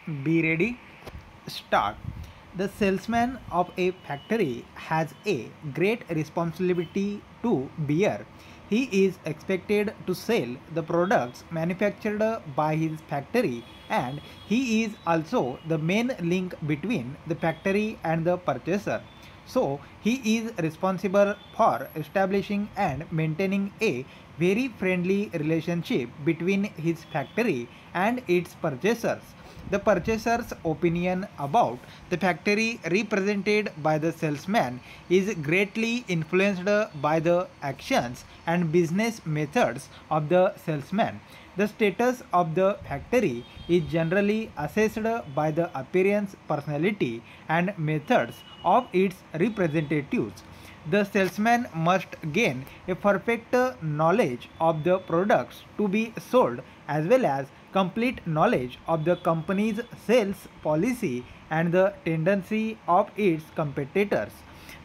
Be ready, start. The salesman of a factory has a great responsibility to bear. He is expected to sell the products manufactured by his factory, and he is also the main link between the factory and the purchaser. So, he is responsible for establishing and maintaining a very friendly relationship between his factory and its purchasers. The purchaser's opinion about the factory represented by the salesman is greatly influenced by the actions and business methods of the salesman. The status of the factory is generally assessed by the appearance, personality, and methods of its representatives. The salesman must gain a perfect knowledge of the products to be sold as well as complete knowledge of the company's sales policy and the tendency of its competitors.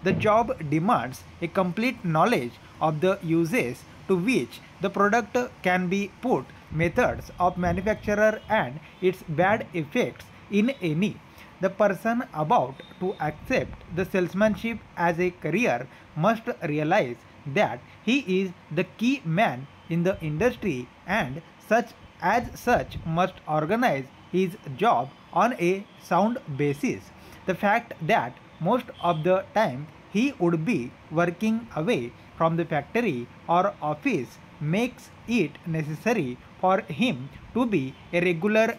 The job demands a complete knowledge of the uses to which the product can be put, methods of manufacturer and its bad effects in any. The person about to accept the salesmanship as a career must realize that he is the key man in the industry and such must organize his job on a sound basis. The fact that most of the time he would be working away from the factory or office makes it necessary for him to be a regular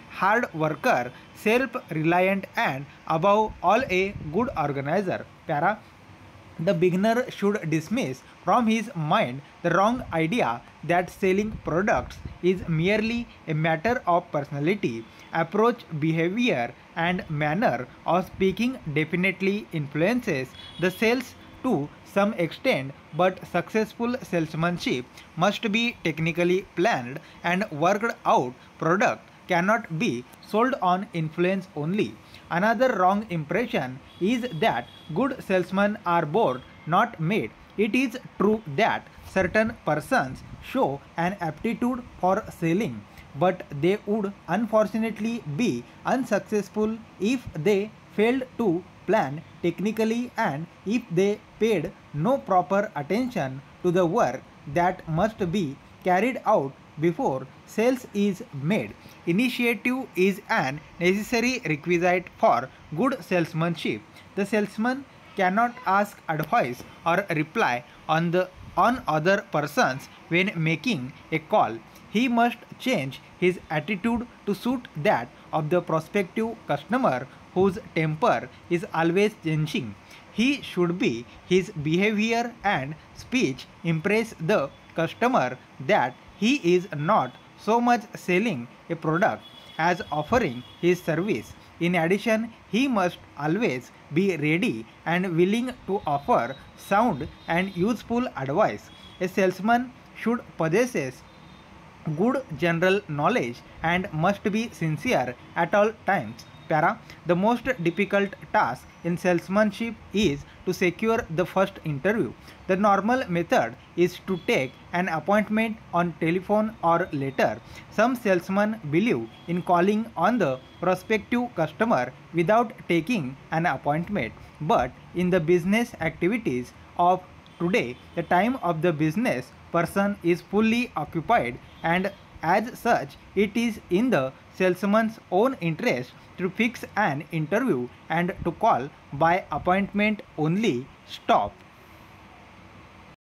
hard worker, self-reliant and above all a good organizer. Para. The beginner should dismiss from his mind the wrong idea that selling products is merely a matter of personality. Approach, behavior, and manner of speaking definitely influences the sales to some extent, but successful salesmanship must be technically planned and worked out. Product cannot be sold on influence only. Another wrong impression is that good salesmen are born, not made. It is true that certain persons show an aptitude for selling, but they would unfortunately be unsuccessful if they failed to plan technically and if they paid no proper attention to the work that must be carried out before sales is made. Initiative is an necessary requisite for good salesmanship. The salesman cannot ask advice or reply on other persons when making a call. He must change his attitude to suit that of the prospective customer whose temper is always changing. He should be his behavior and speech impress the customer that he is not so much selling a product as offering his service. In addition, he must always be ready and willing to offer sound and useful advice. A salesman should possess good general knowledge and must be sincere at all times. Para. The most difficult task in salesmanship is to secure the first interview. The normal method is to take an appointment on telephone or letter. Some salesmen believe in calling on the prospective customer without taking an appointment. But in the business activities of today, the time of the business person is fully occupied, and as such, it is in the salesman's own interest to fix an interview and to call by appointment only. Stop.